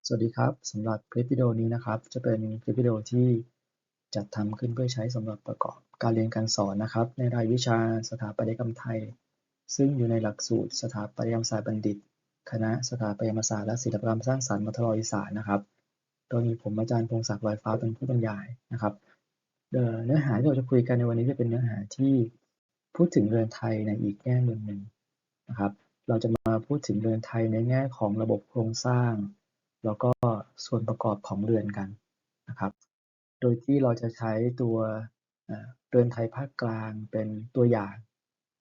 สวัสดีครับสำหรับคลิปวิดีโอนี้นะครับจะเป็นคลิปวิดีโอที่จัดทำขึ้นเพื่อใช้สำหรับประกอบการเรียนการสอนนะครับในรายวิชาสถาปัตยกรรมไทยซึ่งอยู่ในหลักสูตรสถาปัตยกรรมศาสตร์บัณฑิตคณะสถาปัตยกรรมศาสตร์และศิลปกรรมสร้างสรรค์มทรอีสานนะครับโดยมีผมอาจารย์พงศักดิ์ลอยฟ้าเป็นผู้บรรยายนะครับเนื้อหาที่เราจะคุยกันในวันนี้จะเป็นเนื้อหาที่พูดถึงเรือนไทยในอีกแง่มุมหนึ่งนะครับเราจะมาพูดถึงเรือนไทยในแง่ของระบบโครงสร้างแล้วก็ส่วนประกอบของเรือนกันนะครับโดยที่เราจะใช้ตัวเรือนไทยภาคกลางเป็นตัวอย่าง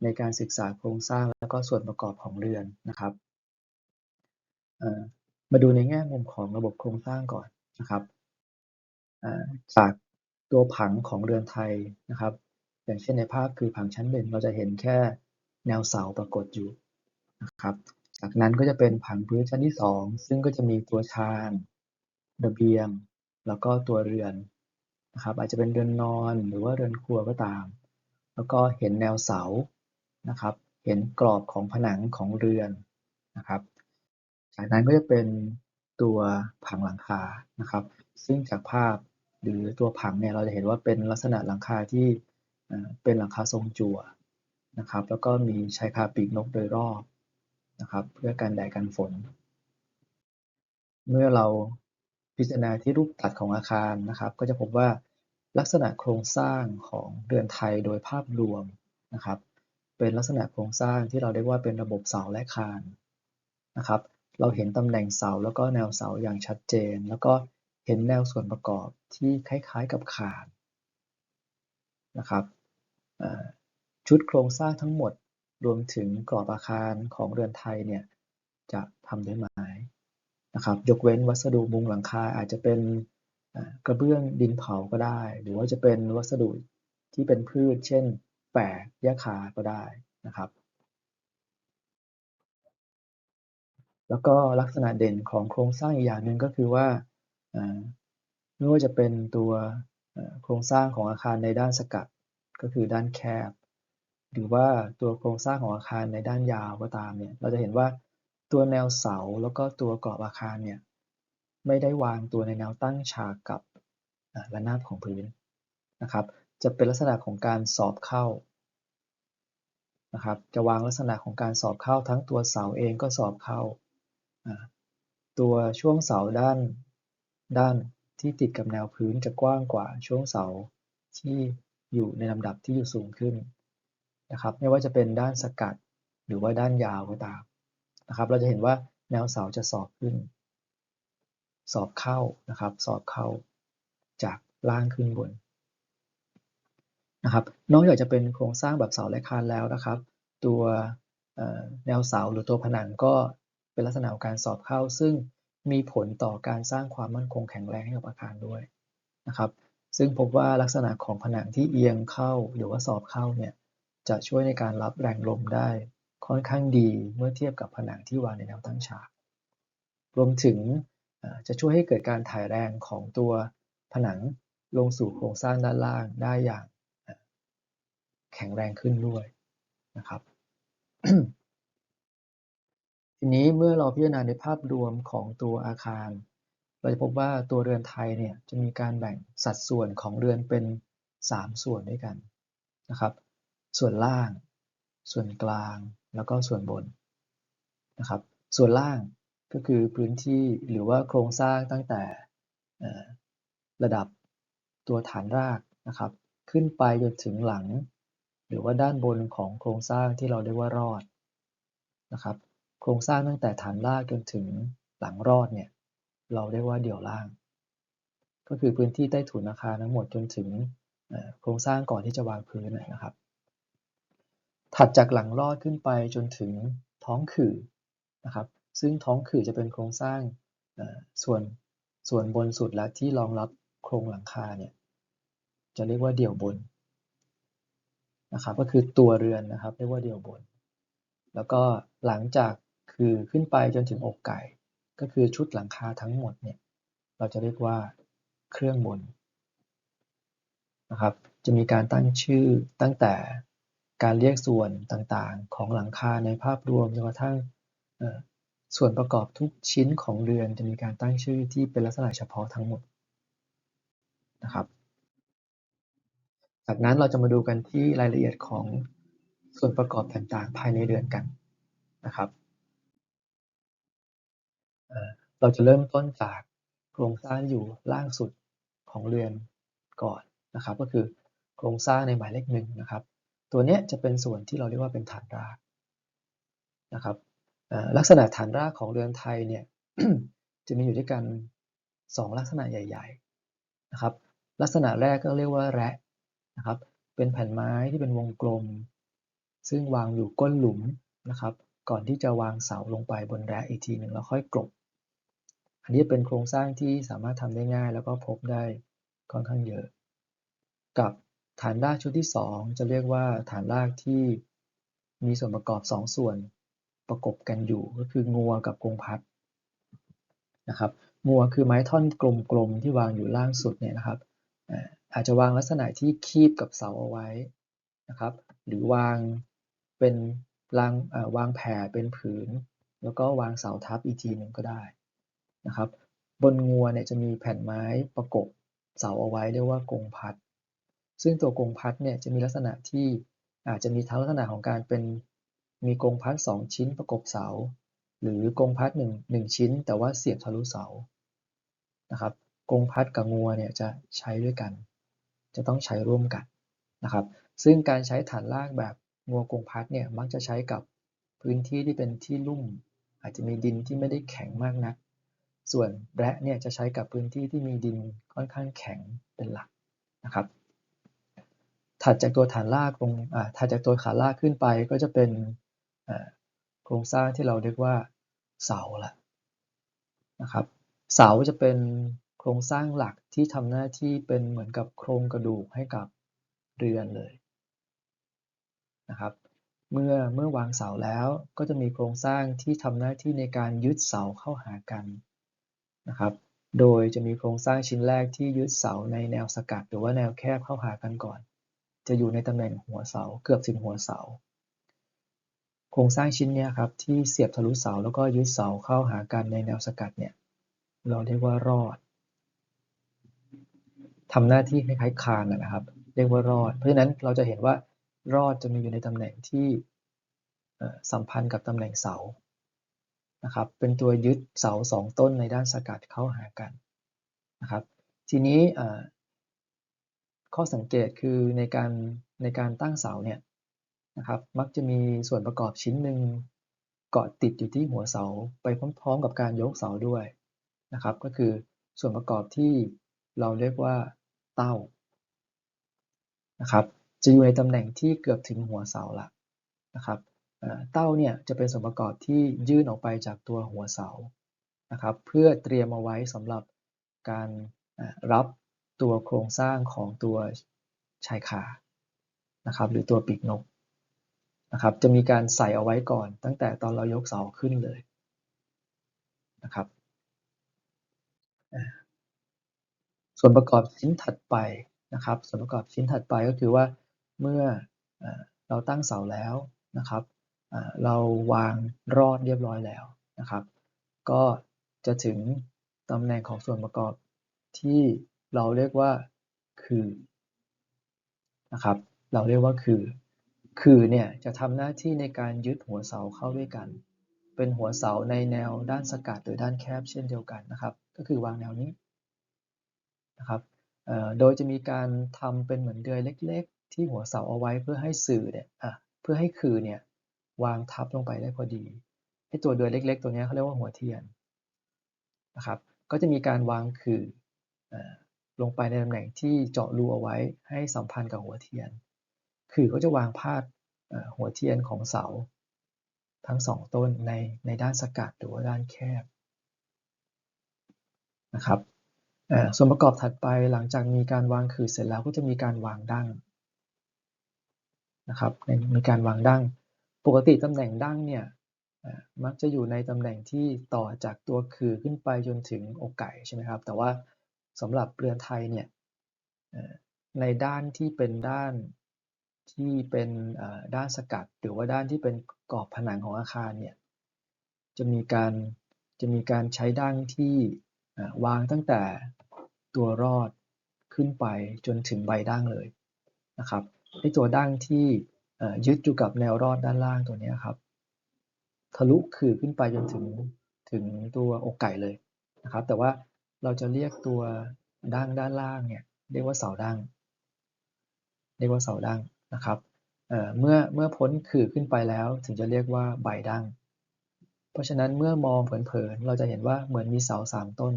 ในการศึกษาโครงสร้างแล้วก็ส่วนประกอบของเรือนนะครับมาดูในแง่มุมของระบบโครงสร้างก่อนนะครับจากตัวผังของเรือนไทยนะครับอย่างเช่นในภาพคือผังชั้นหนึ่งเราจะเห็นแค่แนวเสาปรากฏอยู่นะครับจากนั้นก็จะเป็นผังพื้นชั้นที่2ซึ่งก็จะมีตัวชานระเบียงแล้วก็ตัวเรือนนะครับอาจจะเป็นเรือนนอนหรือว่าเรือนครัวก็ตามแล้วก็เห็นแนวเสานะครับเห็นกรอบของผนังของเรือนนะครับจากนั้นก็จะเป็นตัวผังหลังคานะครับซึ่งจากภาพหรือตัวผังเนี่ยเราจะเห็นว่าเป็นลักษณะหลังคาที่เป็นหลังคาทรงจั่วนะครับแล้วก็มีชายคาปีกนกโดยรอบนะครับเพื่อกันแดดกันฝนเมื่อเราพิจารณาที่รูปตัดของอาคารนะครับก็จะพบว่าลักษณะโครงสร้างของเรือนไทยโดยภาพรวมนะครับเป็นลักษณะโครงสร้างที่เราเรียกว่าเป็นระบบเสาและคานนะครับเราเห็นตำแหน่งเสาแล้วก็แนวเสาอย่างชัดเจนแล้วก็เห็นแนวส่วนประกอบที่คล้ายๆกับคานนะครับชุดโครงสร้างทั้งหมดรวมถึงกรอบอาคารของเรือนไทยเนี่ยจะทำด้วยไม้นะครับยกเว้นวัสดุมุงหลังคาอาจจะเป็นกระเบื้องดินเผาก็ได้หรือว่าจะเป็นวัสดุที่เป็นพืชเช่นแฝกหญ้าคาก็ได้นะครับแล้วก็ลักษณะเด่นของโครงสร้างอีกอย่างหนึ่งก็คือว่าไม่ว่าจะเป็นตัวโครงสร้างของอาคารในด้านสกัดก็คือด้านแคบหรือว่าตัวโครงสร้างของอาคารในด้านยาวก็ตามเนี่ยเราจะเห็นว่าตัวแนวเสาแล้วก็ตัวกรอบอาคารเนี่ยไม่ได้วางตัวในแนวตั้งฉากกับระนาบของพื้นนะครับจะเป็นลักษณะของการสอบเข้านะครับจะวางลักษณะของการสอบเข้าทั้งตัวเสาเองก็สอบเข้า ตัวช่วงเสาด้านที่ติดกับแนวพื้นจะกว้างกว่าช่วงเสาที่อยู่ในลำดับที่อยู่สูงขึ้นนะครับไม่ว่าจะเป็นด้านสกัดหรือว่าด้านยาวก็ตามนะครับเราจะเห็นว่าแนวเสาจะสอบขึ้นสอบเข้านะครับสอบเข้าจากล่างขึ้นบนนะครับนอกจากจะเป็นโครงสร้างแบบเสาและคานแล้วนะครับตัวแนวเสาหรือตัวผนังก็เป็นลักษณะของการสอบเข้าซึ่งมีผลต่อการสร้างความมั่นคงแข็งแรงให้กับอาคารด้วยนะครับซึ่งพบว่าลักษณะของผนังที่เอียงเข้าหรือว่าสอบเข้าเนี่ยจะช่วยในการรับแรงลมได้ค่อนข้างดีเมื่อเทียบกับผนังที่วางในแนวตั้งฉากรวมถึงจะช่วยให้เกิดการถ่ายแรงของตัวผนังลงสู่โครงสร้างด้านล่างได้อย่าง แข็งแรงขึ้นด้วยนะครับทีนี้เมื่อเราพิจารณาในภาพรวมของตัวอาคารเราจะพบว่าตัวเรือนไทยเนี่ยจะมีการแบ่งสัดส่วนของเรือนเป็น3ส่วนด้วยกันนะครับส่วนล่างส่วนกลางแล้วก็ส่วนบนนะครับส่วนล่างก็คือพื้นที่หรือว่าโครงสร้างตั้งแต่ระดับตัวฐานรากนะครับขึ้นไปจนถึงหลังหรือว่าด้านบนของโครงสร้างที่เราเรียกว่ารอดนะครับโครงสร้างตั้งแต่ฐานรากจนถึงหลังรอดเนี่ยเราเรียกว่าเดี่ยวล่างก็คือพื้นที่ใต้ถุนอาคารทั้งหมดจนถึงโครงสร้างก่อนที่จะวางพื้นนะครับถัดจากหลังรอดขึ้นไปจนถึงท้องขื่อนะครับซึ่งท้องขื่อจะเป็นโครงสร้างส่วนบนสุดและที่รองรับโครงหลังคาเนี่ยจะเรียกว่าเดี่ยวบนนะครับก็คือตัวเรือนนะครับเรียกว่าเดี่ยวบนแล้วก็หลังจากคือขึ้นไปจนถึงอกไก่ก็คือชุดหลังคาทั้งหมดเนี่ยเราจะเรียกว่าเครื่องบนนะครับจะมีการตั้งชื่อตั้งแต่การเรียกส่วนต่างๆของหลังคาในภาพรวมจนกระทั่ง ส่วนประกอบทุกชิ้นของเรือนจะมีการตั้งชื่อที่เป็นลักษณะเฉพาะทั้งหมดนะครับจากนั้นเราจะมาดูกันที่รายละเอียดของส่วนประกอบต่างๆภายในเรือนกันนะครับเราจะเริ่มต้นจากโครงสร้างที่อยู่ล่างสุดของเรือนก่อนนะครับก็คือโครงสร้างในหมายเลข1นะครับตัวนี้จะเป็นส่วนที่เราเรียกว่าเป็นฐานรากนะครับลักษณะฐานรากของเรือนไทยเนี่ย จะมีอยู่ด้วยกัน2ลักษณะใหญ่ๆนะครับลักษณะแรกก็เรียกว่าแระนะครับเป็นแผ่นไม้ที่เป็นวงกลมซึ่งวางอยู่ก้นหลุมนะครับก่อนที่จะวางเสาลงไปบนแระอีกทีหนึ่งแล้วค่อยกลบอันนี้เป็นโครงสร้างที่สามารถทำได้ง่ายแล้วก็พบได้ค่อนข้างเยอะกับฐานรากชุดที่2จะเรียกว่าฐานรากที่มีส่วนประกอบ2ส่วนประกบกันอยู่ก็คืองัวกับกรงพัด นะครับงัวคือไม้ท่อนกลมๆที่วางอยู่ล่างสุดเนี่ยนะครับอาจจะวางลักษณะที่คีบกับเสาเอาไว้นะครับหรือวางเป็นวางแผ่เป็นผืนแล้วก็วางเสาทับอีกทีหนึ่งก็ได้นะครับบนงัวเนี่ยจะมีแผ่นไม้ประกบเสาเอาไว้เรียกว่ากรงพัดซึ่งตัวกรงพัดเนี่ยจะมีลักษณะที่อาจจะมีทั้งลักษณะของการเป็นมีกรงพัด2ชิ้นประกบเสา หรือกรงพัดหนึ่งชิ้นแต่ว่าเสียบทะลุเสานะครับกรงพัดกับงัวเนี่ยจะใช้ด้วยกันจะต้องใช้ร่วมกันนะครับซึ่งการใช้ฐานรากแบบงัวกรงพัดเนี่ยมักจะใช้กับพื้นที่ที่เป็นที่ลุ่มอาจจะมีดินที่ไม่ได้แข็งมากนักส่วนแระเนี่ยจะใช้กับพื้นที่ที่มีดินค่อนข้างแข็งเป็นหลักนะครับถัดจากตัวฐานรากถัดจากตัวฐานรากขึ้นไปก็จะเป็นโครงสร้างที่เราเรียกว่าเสาละ นะครับเสาจะเป็นโครงสร้างหลักที่ทำหน้าที่เป็นเหมือนกับโครงกระดูกให้กับเรือนเลยนะครับเมื่อวางเสาแล้วก็จะมีโครงสร้างที่ทำหน้าที่ในการยึดเสาเข้าหากันนะครับโดยจะมีโครงสร้างชิ้นแรกที่ยึดเสาในแนวสกัดหรือว่าแนวแคบเข้าหากันก่อนจะอยู่ในตำแหน่งหัวเสาเกือบถึงหัวเสาโครงสร้างชิ้นนี้ครับที่เสียบทะลุเสาแล้วก็ยึดเสาเข้าหากันในแนวสกัดเนี่ยเราเรียกว่ารอด ทำหน้าที่คล้ายๆคานนะครับเรียกว่ารอดเพราะฉะนั้นเราจะเห็นว่ารอดจะมีอยู่ในตำแหน่งที่สัมพันธ์กับตำแหน่งเสานะครับเป็นตัวยึดเสา2ต้นในด้านสกัดเข้าหากันนะครับทีนี้ข้อสังเกตคือในการตั้งเสาเนี่ยนะครับมักจะมีส่วนประกอบชิ้นหนึ่งเกาะติดอยู่ที่หัวเสาไปพร้อมๆกับการยกเสาด้วยนะครับก็คือส่วนประกอบที่เราเรียกว่าเต้า นะครับจะอยู่ในตำแหน่งที่เกือบถึงหัวเสาละนะครับเต้าเนี่ยจะเป็นส่วนประกอบที่ยื่นออกไปจากตัวหัวเสานะครับเพื่อเตรียมเอาไว้สำหรับการรับตัวโครงสร้างของตัวชายคานะครับหรือตัวปีกนกนะครับจะมีการใส่เอาไว้ก่อนตั้งแต่ตอนเรายกเสาขึ้นเลยนะครับส่วนประกอบชิ้นถัดไปนะครับส่วนประกอบชิ้นถัดไปก็คือว่าเมื่อเราตั้งเสาแล้วนะครับเราวางรอดเรียบร้อยแล้วนะครับก็จะถึงตำแหน่งของส่วนประกอบที่เราเรียกว่าคือนะครับเราเรียกว่าคือเนี่ยจะทำหน้าที่ในการยึดหัวเสาเข้าด้วยกันเป็นหัวเสาในแนวด้านสกัดหรือด้านแคบเช่นเดียวกันนะครับก็คือวางแนวนี้ นะครับโดยจะมีการทำเป็นเหมือนเดือยเล็กๆที่หัวเสาเอาไว้เพื่อให้สื่อเนี่ยเพื่อให้คือเนี่ยวางทับลงไปได้พอดีให้ตัวเดือยเล็กๆตัวนี้เขาเรียกว่าหัวเทียนนะครับก็จะมีการวางคือลงไปในตำแหน่งที่เจาะรูเอาไว้ให้สัมพันธ์กับหัวเทียนคือก็จะวางพาดหัวเทียนของเสาทั้งสองต้นในด้านสกัดหรือว่าด้านแคบนะครับ ส่วนประกอบถัดไปหลังจากมีการวางขื่อเสร็จแล้วก็จะมีการวางดั้งนะครับมีการวางดั้งปกติตำแหน่งดั้งเนี่ยมักจะอยู่ในตำแหน่งที่ต่อจากตัวขื่อขึ้นไปจนถึงอกไก่ใช่ไหมครับแต่ว่าสำหรับเรือนไทยเนี่ยในด้านที่เป็นด้านสกัดหรือว่าด้านที่เป็นกรอบผนังของอาคารเนี่ย จะมีการใช้ดั้งที่วางตั้งแต่ตัวรอดขึ้นไปจนถึงใบดั้งเลยนะครับไอ้ตัวดั้งที่ยึดอยู่กับแนวรอดด้านล่างตัวนี้ครับทะลุขื่อขึ้นไปจนถึงตัวอกไก่เลยนะครับแต่ว่าเราจะเรียกตัวดั้งด้านล่างเนี่ยเรียกว่าเสาดั้งนะครับเมื่อพ้นขื่อขึ้นไปแล้วถึงจะเรียกว่าใบดั้งเพราะฉะนั้นเมื่อมองเผินๆเราจะเห็นว่าเหมือนมีเสา3 ต้น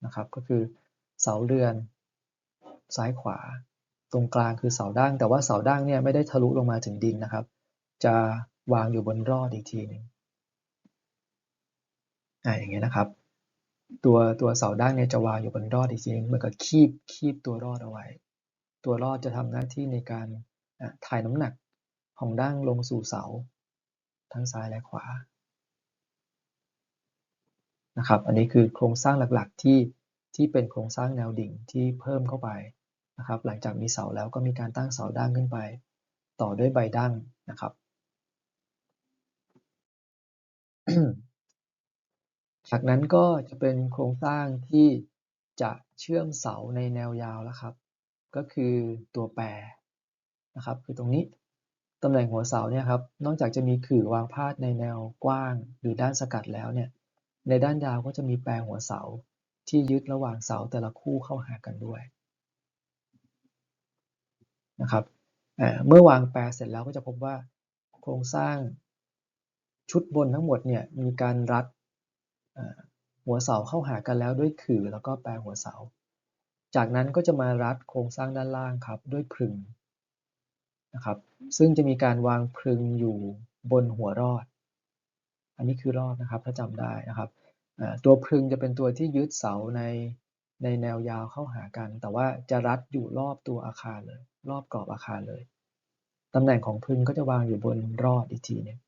นะครับก็คือเสาเรือนซ้ายขวาตรงกลางคือเสาดั้งแต่ว่าเสาดั้งเนี่ยไม่ได้ทะลุลงมาถึงดินนะครับจะวางอยู่บนรอดอีกทีหนึ่งอย่างเงี้ยนะครับตัวเสาดั้งเนี่ยจะวางอยู่บนรอดอีกทีนึงเหมือนกับคีบตัวรอดเอาไว้ตัวรอดจะทำหน้าที่ในการถ่ายน้ำหนักของดั้งลงสู่เสาทั้งซ้ายและขวานะครับอันนี้คือโครงสร้างหลักๆที่เป็นโครงสร้างแนวดิ่งที่เพิ่มเข้าไปนะครับหลังจากมีเสาแล้วก็มีการตั้งเสาดั้งขึ้นไปต่อด้วยใบดั้งนะครับ จากนั้นก็จะเป็นโครงสร้างที่จะเชื่อมเสาในแนวยาวแล้วครับก็คือตัวแปรนะครับคือตรงนี้ตำแหน่งหัวเสาเนี่ยครับนอกจากจะมีขื่อวางพาดในแนวกว้างหรือด้านสกัดแล้วเนี่ยในด้านยาวก็จะมีแปรหัวเสาที่ยึดระหว่างเสาแต่ละคู่เข้าหากันด้วยนะครับเมื่อวางแปรเสร็จแล้วก็จะพบว่าโครงสร้างชุดบนทั้งหมดเนี่ยมีการรัดหัวเสาเข้าหากันแล้วด้วยขื่อแล้วก็แปรหัวเสาจากนั้นก็จะมารัดโครงสร้างด้านล่างครับด้วยพรึงนะครับซึ่งจะมีการวางพรึงอยู่บนหัวรอดอันนี้คือรอดนะครับถ้าจำได้นะครับตัวพรึงจะเป็นตัวที่ยึดเสาในแนวยาวเข้าหากันแต่ว่าจะรัดอยู่รอบตัวอาคารเลยรอบกรอบอาคารเลยตำแหน่งของพรึงก็จะวางอยู่บนรอดอีกทีนึง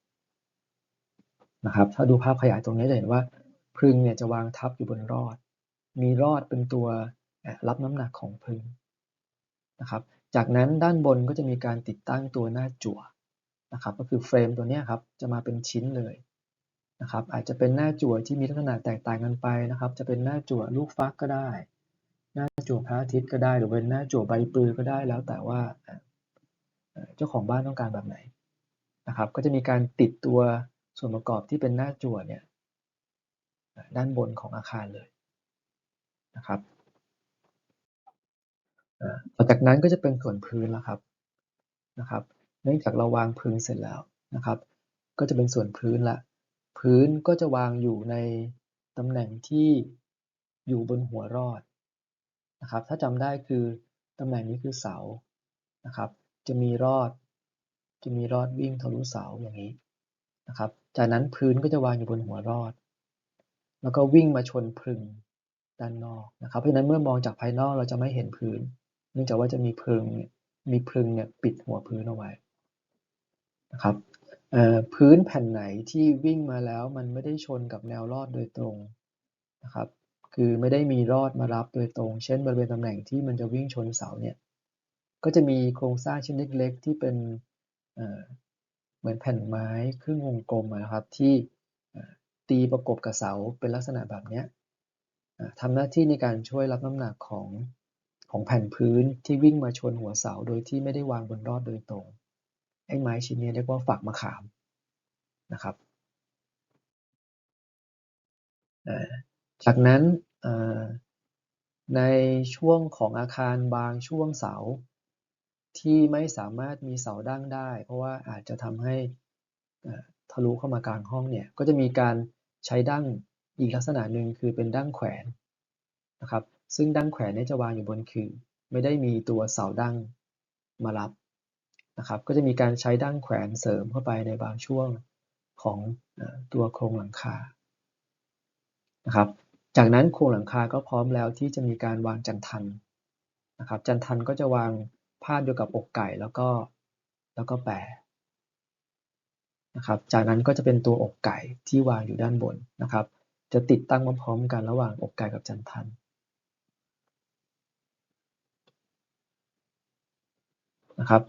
นะครับถ้าดูภาพขยายตรงนี้จะเห็นว่าพรึงเนี่ยจะวางทับอยู่บนรอดมีรอดเป็นตัวรับน้ำหนักของพรึงนะครับจากนั้นด้านบนก็จะมีการติดตั้งตัวหน้าจั่วนะครับก็คือเฟรมตัวนี้ครับจะมาเป็นชิ้นเลยนะครับอาจจะเป็นหน้าจั่วที่มีลักษณะแตกต่างกันไปนะครับจะเป็นหน้าจั่วลูกฟักก็ได้หน้าจั่วพระอาทิตย์ก็ได้หรือเป็นหน้าจั่วใบปลิวก็ได้แล้วแต่ว่าเจ้าของบ้านต้องการแบบไหนนะครับก็จะมีการติดตัวส่วนประกอบที่เป็นหน้าจั่วเนี่ยด้านบนของอาคารเลยนะครับต่อจากนั้นก็จะเป็นส่วนพื้นแล้วครับนะครับเนื่องจากเราวางพื้นเสร็จแล้วนะครับก็จะเป็นส่วนพื้นละพื้นก็จะวางอยู่ในตำแหน่งที่อยู่บนหัวรอดนะครับถ้าจำได้คือตำแหน่งนี้คือเสานะครับจะมีรอดวิ่งทะลุเสาอย่างนี้นะครับจากนั้นพื้นก็จะวางอยู่บนหัวรอดแล้วก็วิ่งมาชนพรึงด้านนอกนะครับเพราะฉะนั้นเมื่อมองจากภายนอกเราจะไม่เห็นพื้นเนื่องจากว่าจะมีพรึงเนี่ยปิดหัวพื้นเอาไว้นะครับพื้นแผ่นไหนที่วิ่งมาแล้วมันไม่ได้ชนกับแนวรอดโดยตรงนะครับคือไม่ได้มีรอดมารับโดยตรงเช่นบริเวณตำแหน่งที่มันจะวิ่งชนเสาเนี่ยก็จะมีโครงสร้างชิ้นเล็กๆที่เป็นเหมือนแผ่นไม้ครึ่งวงกลมนะครับที่ตีประกบกับเสาเป็นลักษณะแบบนี้ทำหน้าที่ในการช่วยรับน้ำหนักของแผ่นพื้นที่วิ่งมาชนหัวเสาโดยที่ไม่ได้วางบนรอดโดยตรงไอ้ไม้ชิ้นนี้เรียกว่าฝักมะขามนะครับจากนั้นในช่วงของอาคารบางช่วงเสาที่ไม่สามารถมีเสาดั้งได้เพราะว่าอาจจะทำให้ทะลุเข้ามากลางห้องเนี่ยก็จะมีการใช้ดั้งอีกลักษณะหนึ่งคือเป็นดั้งแขวนนะครับซึ่งดั้งแขวนนี้จะวางอยู่บนขื่อไม่ได้มีตัวเสาดั้งมารับนะครับก็จะมีการใช้ดั้งแขวนเสริมเข้าไปในบางช่วงของตัวโครงหลังคานะครับจากนั้นโครงหลังคาก็พร้อมแล้วที่จะมีการวางจันทันนะครับจันทันก็จะวางพาดอยู่กับอกไก่แล้วก็แปรนะครับจากนั้นก็จะเป็นตัวอกไก่ที่วางอยู่ด้านบนนะครับจะติดตั้งพร้อมๆกันระหว่างอกไก่กับจันทันนะครับ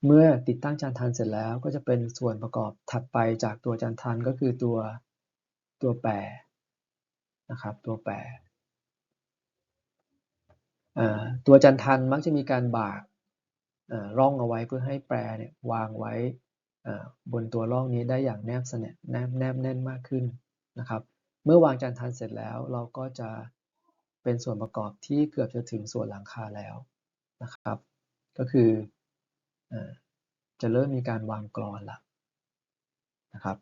เมื่อติดตั้งจานทันเสร็จแล้วก็จะเป็นส่วนประกอบถัดไปจากตัวจานทันก็คือตัวแปรนะครับตัวแปรตัวจานทันมักจะมีการบากร่องเอาไว้เพื่อให้แปรเนี่ยวางไว้บนตัวร่องนี้ได้อย่างแนบสนิทแนบแน่นมากขึ้นนะครับเมื่อวางจานทันเสร็จแล้วเราก็จะเป็นส่วนประกอบที่เกือบจะถึงส่วนหลังคาแล้วนะครับก็คือจะเริ่มมีการวางกลอนละนะครับ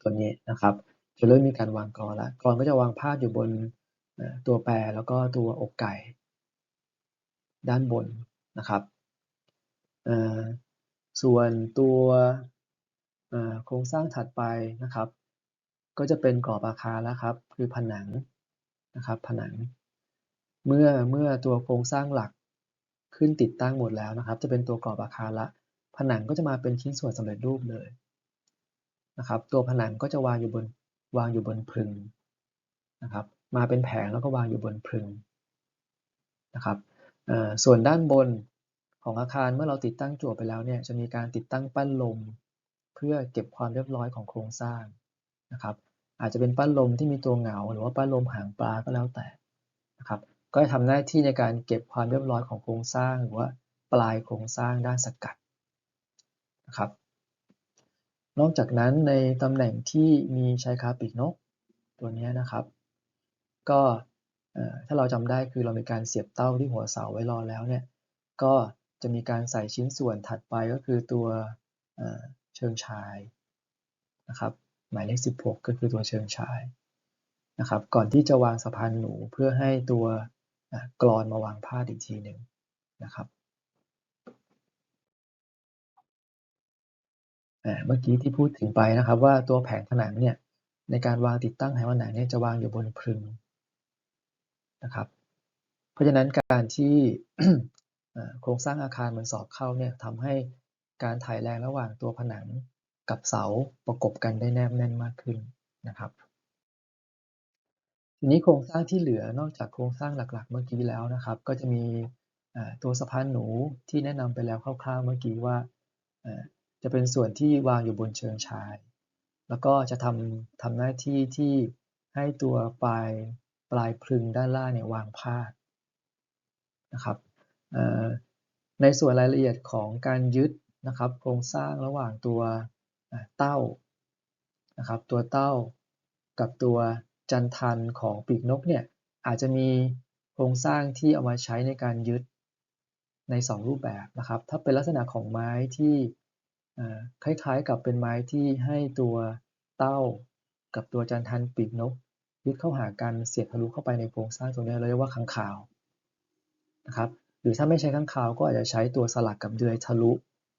ตัวนี้นะครับจะเริ่มมีการวางกลอนแล้วกลอนก็จะวางพาดอยู่บนตัวแปรแล้วก็ตัวอกไก่ด้านบนนะครับส่วนตัวโครงสร้างถัดไปนะครับก็จะเป็นกรอบอาคารแล้วครับคือผนังนะครับผนังเมื่อตัวโครงสร้างหลักขึ้นติดตั้งหมดแล้วนะครับจะเป็นตัวกรอบอาคารละผนังก็จะมาเป็นชิ้นส่วนสำเร็จรูปเลยนะครับตัวผนังก็จะวางอยู่บนพรึงนะครับมาเป็นแผงแล้วก็วางอยู่บนพรึงนะครับส่วนด้านบนของอาคารเมื่อเราติดตั้งจั่วไปแล้วเนี่ยจะมีการติดตั้งปั้นลมเพื่อเก็บความเรียบร้อยของโครงสร้างนะครับอาจจะเป็นปั้นลมที่มีตัวเหงาหรือว่าปั้นลมหางปลาก็แล้วแต่นะครับก็จะทำหน้าที่ในการเก็บความเรียบร้อยของโครงสร้างหรือว่าปลายโครงสร้างด้านสกัดนะครับนอกจากนั้นในตำแหน่งที่มีชายคาปีกนกตัวนี้นะครับก็ถ้าเราจำได้คือเรามีการเสียบเต้าที่หัวเสาไว้รอแล้วเนี่ยก็จะมีการใส่ชิ้นส่วนถัดไปก็คือตัวเชิงชายนะครับหมายเลข16ก็คือตัวเชิงชายนะครับก่อนที่จะวางสะพานหนูเพื่อให้ตัวกลอนมาวางพาดอีกทีหนึ่งนะครับเมื่อกี้ที่พูดถึงไปนะครับว่าตัวแผงผนังเนี่ยในการวางติดตั้งแผงผนังเนี่ยจะวางอยู่บนพรึงนะครับเพราะฉะนั้นการที่โครงสร้างอาคารมันสอบเข้าเนี่ยทำให้การถ่ายแรงระหว่างตัวผนังกับเสาประกบกันได้แนบแน่นมากขึ้นนะครับทีนี้โครงสร้างที่เหลือนอกจากโครงสร้างหลักๆเมื่อกี้แล้วนะครับก็จะมีตัวสะพานหนูที่แนะนำไปแล้วคร่าวๆเมื่อกี้ว่าจะเป็นส่วนที่วางอยู่บนเชิงชายแล้วก็จะทำหน้าที่ที่ให้ตัวปลายพรึงด้านล่างเนี่ยวางพาดนะครับในส่วนรายละเอียดของการยึดนะครับโครงสร้างระหว่างตัวเต้านะครับตัวเต้ากับตัวจันทันของปีกนกเนี่ยอาจจะมีโครงสร้างที่เอามาใช้ในการยึดใน2รูปแบบนะครับถ้าเป็นลักษณะของไม้ที่คล้ายๆกับเป็นไม้ที่ให้ตัวเต้ากับตัวจันทันปีกนกยึดเข้าหากันเสียบทะลุเข้าไปในโครงสร้างตัวนี้เราเรียกว่าค้างคาวนะครับหรือถ้าไม่ใช้ค้างคาวก็อาจจะใช้ตัวสลักกับเดือยทะลุ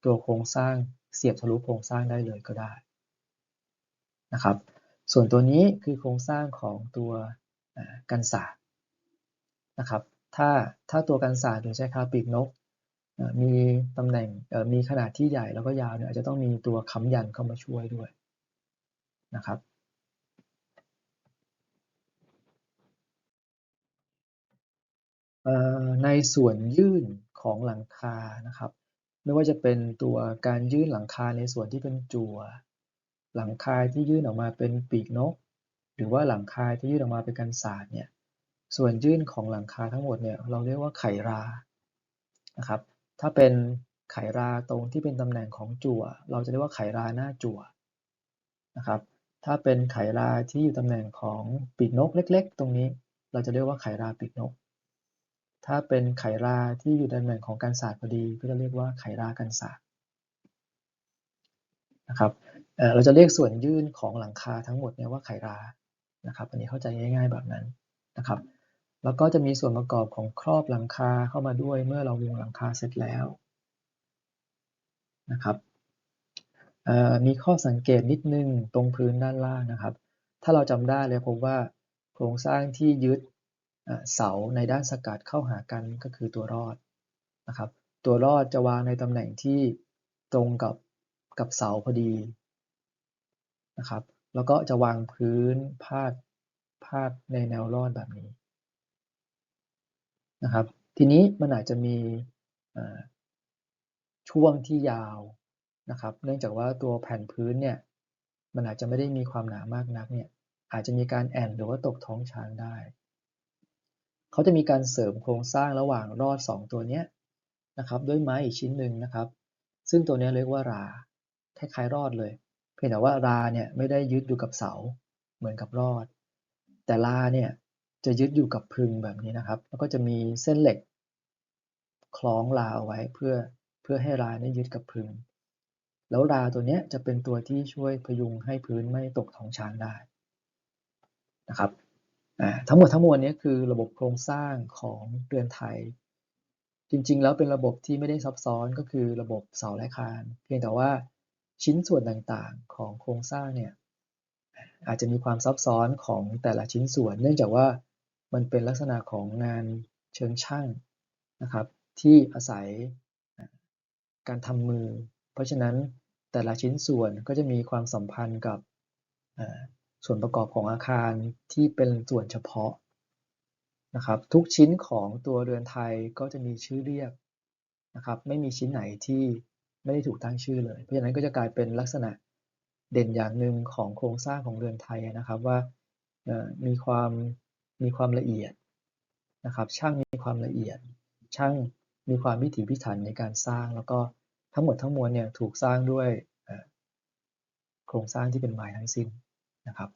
ตัวโครงสร้างเสียบทะลุโครงสร้างได้เลยก็ได้นะครับส่วนตัวนี้คือโครงสร้างของตัวกันศาสตร์นะครับถ้าตัวกันศาสตร์หรือใช้คาปีกนกมีตำแหน่งมีขนาดที่ใหญ่แล้วก็ยาวเนี่ยอาจจะต้องมีตัวค้ำยันเข้ามาช่วยด้วยนะครับในส่วนยื่นของหลังคานะครับไม่ว่าจะเป็นตัวการยื่นหลังคาในส่วนที่เป็นจั่วหลังคาที่ยื่นออกมาเป็นปีกนกหรือว่าหลังคาที่ยื่นออกมาเป็นกันศาสตร์เนี่ยส่วนยื่นของหลังคาทั้งหมดเนี่ยเราเรียกว่าไขรานะครับถ้าเป็นไขราตรงที่เป็นตำแหน่งของจั่วเราจะเรียกว่าไขราหน้าจั่วนะครับถ้าเป็นไขราที่อยู่ตำแหน่งของปีกนกเล็กๆตรงนี้เราจะเรียกว่าไขราปีกนก ถ้าเป็นไขราที่อยู่ในตำแหน่งของกันศาสตร์พอดีก็จะเรียกว่าไขรากันศาสตร์นะครับเราจะเรียกส่วนยื่นของหลังคาทั้งหมดเนี่ยว่าไขรานะครับอันนี้เข้าใจง่ายๆแบบนั้นนะครับแล้วก็จะมีส่วนประกอบของครอบหลังคาเข้ามาด้วยเมื่อเรามุงหลังคาเสร็จแล้วนะครับมีข้อสังเกตนิดนึงตรงพื้นด้านล่างนะครับถ้าเราจำได้เลยพบว่าโครงสร้างที่ยึดเสาในด้านสกัดเข้าหากันก็คือตัวรอดนะครับตัวรอดจะวางในตำแหน่งที่ตรงกับเสาพอดีนะครับแล้วก็จะวางพื้นพาดในแนวรอดแบบนี้นะครับทีนี้มันอาจจะมี ช่วงที่ยาวนะครับเนื่องจากว่าตัวแผ่นพื้นเนี่ยมันอาจจะไม่ได้มีความหนามากนักเนี่ยอาจจะมีการแอ่นหรือว่าตกท้องช้างได้เขาจะมีการเสริมโครงสร้างระหว่างรอด2ตัวเนี้ยนะครับด้วยไม้อีกชิ้นหนึ่งนะครับซึ่งตัวนี้เรียกว่าราคล้ายๆรอดเลยเพียงแต่ว่าราเนี่ยไม่ได้ยึดอยู่กับเสาเหมือนกับรอดแต่ราเนี่ยจะยึดอยู่กับพึงแบบนี้นะครับแล้วก็จะมีเส้นเหล็กคล้องราเอาไว้เพื่อให้ราเนี่ยยึดกับพึงแล้วราตัวเนี้ยจะเป็นตัวที่ช่วยพยุงให้พื้นไม่ตกท้องช้างได้นะครับทั้งหมดทั้งมวลนี้คือระบบโครงสร้างของเรือนไทยจริงๆแล้วเป็นระบบที่ไม่ได้ซับซ้อนก็คือระบบเสาและคานเพียงแต่ว่าชิ้นส่วนต่างๆของโครงสร้างเนี่ยอาจจะมีความซับซ้อนของแต่ละชิ้นส่วนเนื่องจากว่ามันเป็นลักษณะของงานเชิงช่างนะครับที่อาศัยการทำมือเพราะฉะนั้นแต่ละชิ้นส่วนก็จะมีความสัมพันธ์กับส่วนประกอบของอาคารที่เป็นส่วนเฉพาะนะครับทุกชิ้นของตัวเรือนไทยก็จะมีชื่อเรียกนะครับไม่มีชิ้นไหนที่ไม่ได้ถูกตั้งชื่อเลยเพราะฉะนั้นก็จะกลายเป็นลักษณะเด่นอย่างหนึ่งของโครงสร้างของเรือนไทยนะครับว่ามีความละเอียดนะครับช่างมีความละเอียดช่างมีความพิถีพิถันในการสร้างแล้วก็ทั้งหมดทั้งมวลเนี่ยถูกสร้างด้วยโครงสร้างที่เป็นไม้ทั้งสิ้นนะครับ